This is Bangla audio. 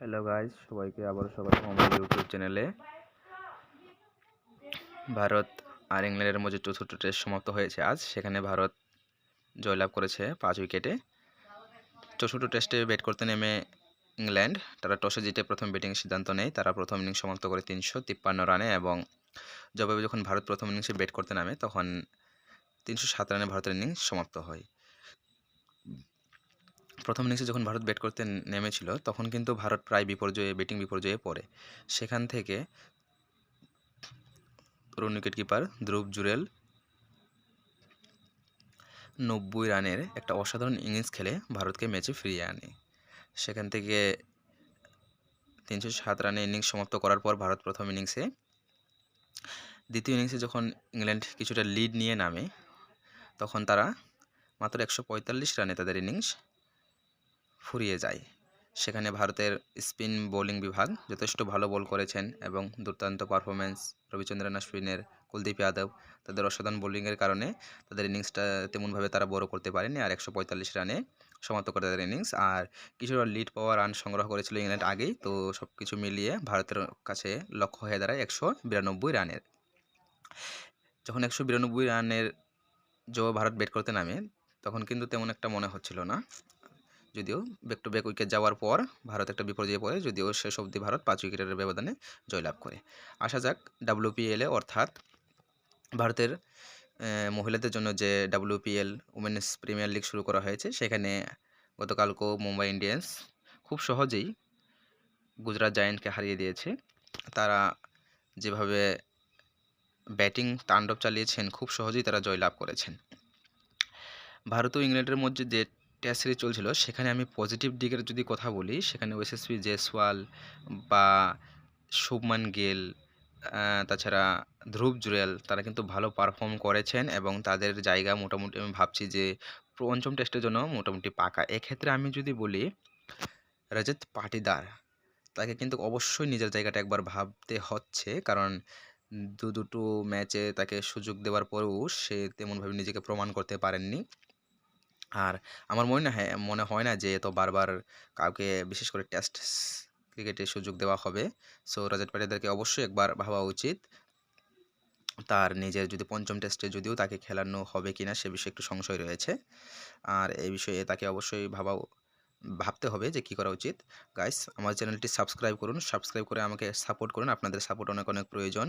হ্যালো গাইস, সবাইকে আবারও স্বাগত আমার ইউটিউব চ্যানেলে। ভারত আর ইংল্যান্ডের মধ্যে চতুর্থ টেস্ট সমাপ্ত হয়েছে আজ। সেখানে ভারত জয়লাভ করেছে 5 উইকেটে। চতুর্থ টেস্টে ব্যাট করতে নেমে ইংল্যান্ড তারা টসে জিতে প্রথম ব্যাটিংয়ের সিদ্ধান্ত নেয়। তারা প্রথম ইনিংস সমাপ্ত করে 353 রানে এবং জবাবে যখন ভারত প্রথম ইনিংসে ব্যাট করতে নামে তখন 307 রানে ভারতের ইনিংস সমাপ্ত হয়। প্রথম ইনিংসে যখন ভারত ব্যাট করতে নেমেছিল তখন কিন্তু ভারত প্রায় ব্যাটিং বিপর্যয়ে পড়ে। সেখান থেকে তরুণ উইকেট কিপার ধ্রুব জুরেল 90 রানের একটা অসাধারণ ইনিংস খেলে ভারতকে ম্যাচে ফিরিয়ে আনে। সেখান থেকে 307 রানে ইনিংস সমাপ্ত করার পর ভারত প্রথম ইনিংসে দ্বিতীয় ইনিংসে যখন ইংল্যান্ড কিছুটা লিড নিয়ে নামে তখন তারা মাত্র 145 রানে তাদের ইনিংস ফুরিয়ে যায়। সেখানে ভারতের স্পিন বোলিং বিভাগ যথেষ্ট ভালো বল করেছেন এবং দুর্দান্ত পারফরমেন্স রবিচন্দ্রন অশ্বিনের, কুলদীপ যাদব তাদের অসাধারণ বোলিংয়ের কারণে তাদের ইনিংসটা তেমনভাবে তারা বড় করতে পারেনি আর 145 রানে সমাপ্ত করে তাদের ইনিংস। আর কিছুটা লিড পাওয়া রান সংগ্রহ করেছিল ইংল্যান্ড আগেই, তো সব কিছু মিলিয়ে ভারতের কাছে লক্ষ্য হয়ে দাঁড়ায় 192 রানের। যখন 192 রানের ভারত ব্যাট করতে নামে তখন কিন্তু তেমন একটা মনে হচ্ছিল না, যদিও ব্যাক টু ব্যাক উইকেট যাওয়ার পর ভারত একটা বিপর্যয়ে পড়ে, যদিও শেষ অবধি ভারত 5 উইকেটের ব্যবধানে জয়লাভ করে। আসা যাক WPL-এ, অর্থাৎ ভারতের মহিলাদের জন্য যে WPL উমেন্স প্রিমিয়ার লিগ শুরু করা হয়েছে, সেখানে গতকালকেও মুম্বাই ইন্ডিয়ান্স খুব সহজেই গুজরাট জায়ান্টকে হারিয়ে দিয়েছে। তারা যেভাবে ব্যাটিং তাণ্ডব চালিয়েছেন খুব সহজেই তারা জয়লাভ করেছেন। ভারত ও ইংল্যান্ডের মধ্যে যে টেস্ট সিরিজ চলছিল সেখানে আমি পজিটিভ দিকের যদি কথা বলি, সেখানে ওয়েসেসভি জয়সওয়াল বা শুভমান গিল, তাছাড়া ধ্রুব জুরেল তারা কিন্তু ভালো পারফর্ম করেছেন এবং তাদের জায়গা মোটামুটি আমি ভাবছি যে পঞ্চম টেস্টের জন্য মোটামুটি পাকা। এক্ষেত্রে আমি যদি বলি রজত পাটিদার, তাকে কিন্তু অবশ্যই নিজের জায়গাটা একবার ভাবতে হচ্ছে, কারণ দুটো ম্যাচে তাকে সুযোগ দেওয়ার পরেও সে তেমনভাবে নিজেকে প্রমাণ করতে পারেননি। আর আমার মনে হয় না যে এত বারবার কাউকে বিশেষ করে টেস্ট ক্রিকেটে সুযোগ দেওয়া হবে। সো রজত পাটিদারকে অবশ্যই একবার ভাবা উচিত। তার নিজের যদি পঞ্চম টেস্টে যদিও তাকে খেলানো হবে কিনা সে বিষয়ে একটু সংশয় রয়েছে। আর এই বিষয়ে তাকে অবশ্যই ভাবতে হবে যে কী করা উচিত। গাইস, আমার চ্যানেলটি সাবস্ক্রাইব করুন, সাবস্ক্রাইব করে আমাকে সাপোর্ট করুন। আপনাদের সাপোর্ট অনেক অনেক প্রয়োজন।